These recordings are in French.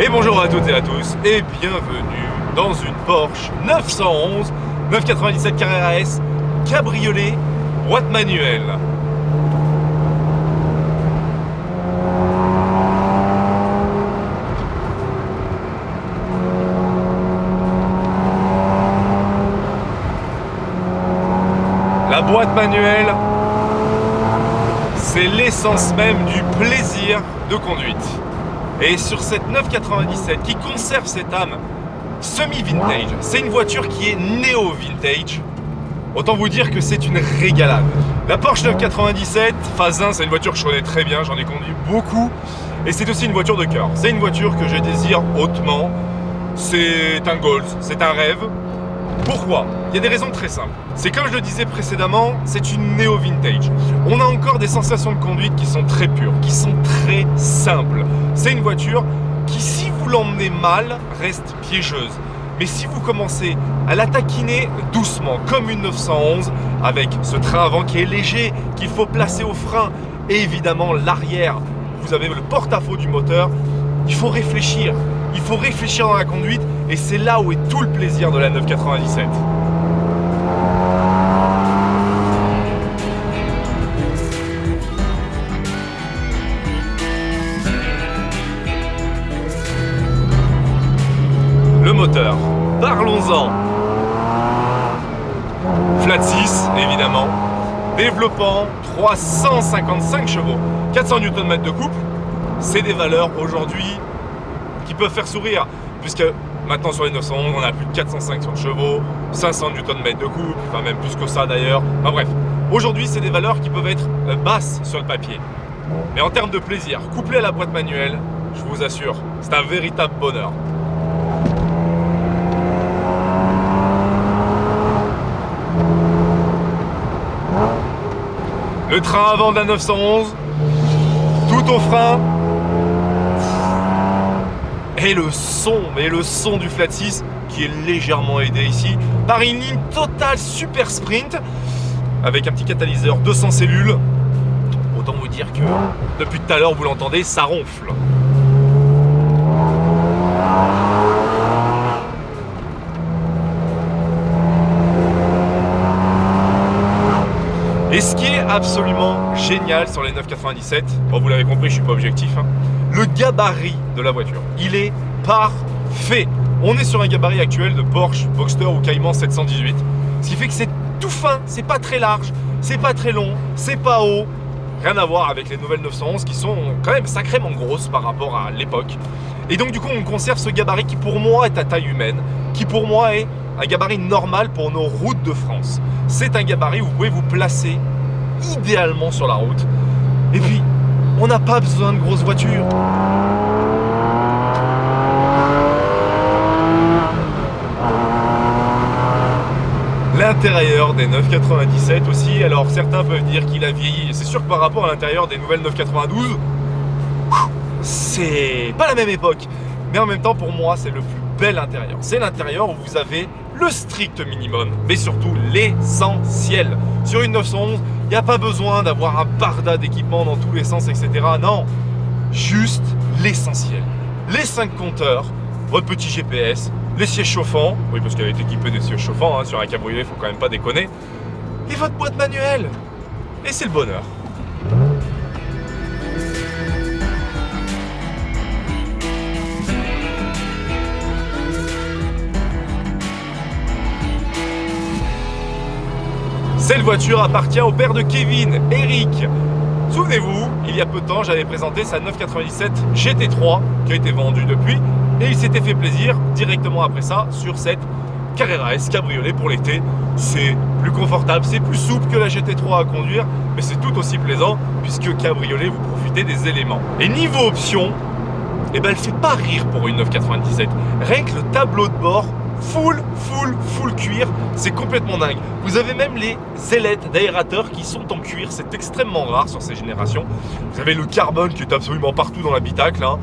Et bonjour à toutes et à tous et bienvenue dans une Porsche 911 997 Carrera S cabriolet boîte manuelle. La boîte manuelle, c'est l'essence même du plaisir de conduite. Et sur cette 997 qui conserve cette âme semi-vintage, c'est une voiture qui est néo-vintage. Autant vous dire que c'est une régalade. La Porsche 997 phase 1, c'est une voiture que je connais très bien, j'en ai conduit beaucoup. Et c'est aussi une voiture de cœur. C'est une voiture que je désire hautement. C'est un goal, c'est un rêve. Pourquoi? Il y a des raisons très simples. C'est comme je le disais précédemment, c'est une néo-vintage. On a encore des sensations de conduite qui sont très pures, qui sont très simples. C'est une voiture qui, si vous l'emmenez mal, reste piégeuse. Mais si vous commencez à la taquiner doucement, comme une 911, avec ce train avant qui est léger, qu'il faut placer au frein, et évidemment l'arrière, vous avez le porte-à-faux du moteur, il faut réfléchir. Il faut réfléchir dans la conduite et c'est là où est tout le plaisir de la 997. Le moteur, parlons-en. Flat 6 évidemment, développant 355 chevaux, 400 Nm de couple, c'est des valeurs aujourd'hui qui peuvent faire sourire, puisque maintenant sur les 911 on a plus de 450 chevaux, 500 Nm de couple, enfin même plus que ça d'ailleurs, enfin bref, aujourd'hui c'est des valeurs qui peuvent être basses sur le papier, mais en termes de plaisir, couplé à la boîte manuelle, je vous assure, c'est un véritable bonheur. Le train avant de la 911, tout au frein. Et le son du Flat 6 qui est légèrement aidé ici par une ligne totale super sprint avec un petit catalyseur 200 cellules. Autant vous dire que depuis tout à l'heure vous l'entendez, ça ronfle. Et ce qui est absolument génial sur les 997, bon vous l'avez compris, je suis pas objectif, hein, le gabarit de la voiture, il est parfait. On est sur un gabarit actuel de Porsche, Boxster ou Cayman 718, ce qui fait que c'est tout fin, c'est pas très large, c'est pas très long, c'est pas haut. Rien à voir avec les nouvelles 911 qui sont quand même sacrément grosses par rapport à l'époque. Et donc du coup on conserve ce gabarit qui pour moi est à taille humaine, qui pour moi est un gabarit normal pour nos routes de France. C'est un gabarit où vous pouvez vous placer idéalement sur la route. Et puis, on n'a pas besoin de grosses voitures. L'intérieur des 997 aussi, alors certains peuvent dire qu'il a vieilli. C'est sûr que par rapport à l'intérieur des nouvelles 992, c'est pas la même époque. Mais en même temps, pour moi, c'est le plus bel intérieur. C'est l'intérieur où vous avez le strict minimum, mais surtout l'essentiel. Sur une 911, il n'y a pas besoin d'avoir un barda d'équipement dans tous les sens, etc. Non, juste l'essentiel. Les 5 compteurs, votre petit GPS, les sièges chauffants, oui parce qu'elle est équipée des sièges chauffants, hein, sur un cabriolet, il faut quand même pas déconner, et votre boîte manuelle. Et c'est le bonheur. Cette voiture appartient au père de Kevin, Eric. Souvenez-vous, il y a peu de temps, j'avais présenté sa 997 GT3 qui a été vendue depuis et il s'était fait plaisir directement après ça sur cette Carrera S cabriolet pour l'été. C'est plus confortable, c'est plus souple que la GT3 à conduire, mais c'est tout aussi plaisant puisque cabriolet, vous profitez des éléments. Et niveau option, eh ben, elle fait pas rire pour une 997. Rien que le tableau de bord, full cuir, c'est complètement dingue. Vous avez même les ailettes d'aérateurs qui sont en cuir, c'est extrêmement rare sur ces générations. Vous avez le carbone qui est absolument partout dans l'habitacle, hein.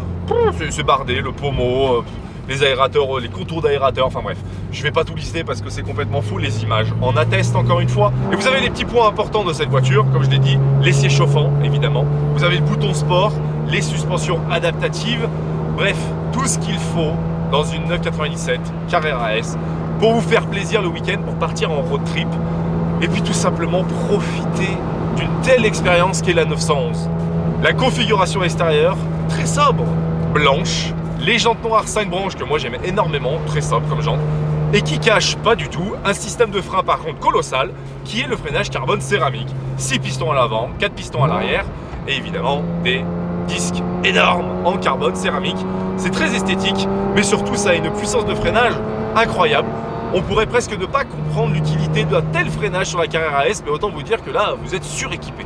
C'est bardé, le pommeau, les aérateurs, les contours d'aérateurs, enfin bref. Je vais pas tout lister parce que c'est complètement fou, les images en attestent encore une fois. Et vous avez les petits points importants de cette voiture, comme je l'ai dit, les sièges chauffants évidemment. Vous avez le bouton sport, les suspensions adaptatives, Bref, tout ce qu'il faut dans une 997 Carrera S pour vous faire plaisir le week-end, pour partir en road trip et puis tout simplement profiter d'une telle expérience qu'est la 911. La configuration extérieure, très sobre, blanche, les jantes noires 5 branches que moi j'aime énormément, très sobre comme jantes, et qui cache pas du tout un système de frein par contre colossal qui est le freinage carbone céramique. 6 pistons à l'avant, 4 pistons à l'arrière et évidemment des disques énormes en carbone céramique. C'est très esthétique, mais surtout ça a une puissance de freinage incroyable. On pourrait presque ne pas comprendre l'utilité d'un tel freinage sur la Carrera S, mais autant vous dire que là, vous êtes suréquipé.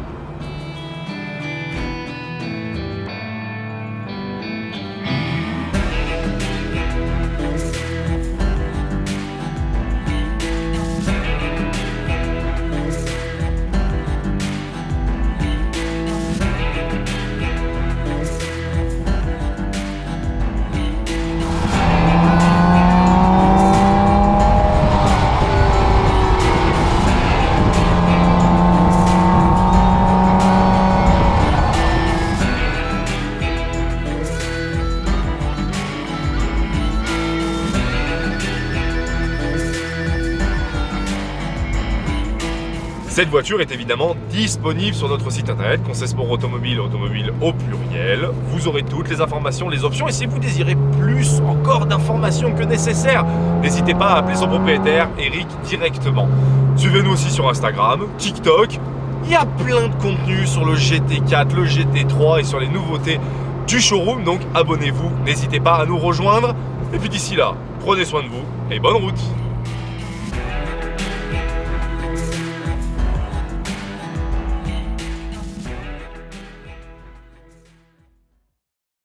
Cette voiture est évidemment disponible sur notre site internet Concessport Automobile, automobile au pluriel. Vous aurez toutes les informations, les options et si vous désirez plus encore d'informations que nécessaire, n'hésitez pas à appeler son propriétaire, Eric, directement. Suivez-nous aussi sur Instagram, TikTok. Il y a plein de contenu sur le GT4, le GT3 et sur les nouveautés du showroom, donc abonnez-vous, n'hésitez pas à nous rejoindre. Et puis d'ici là, prenez soin de vous et bonne route!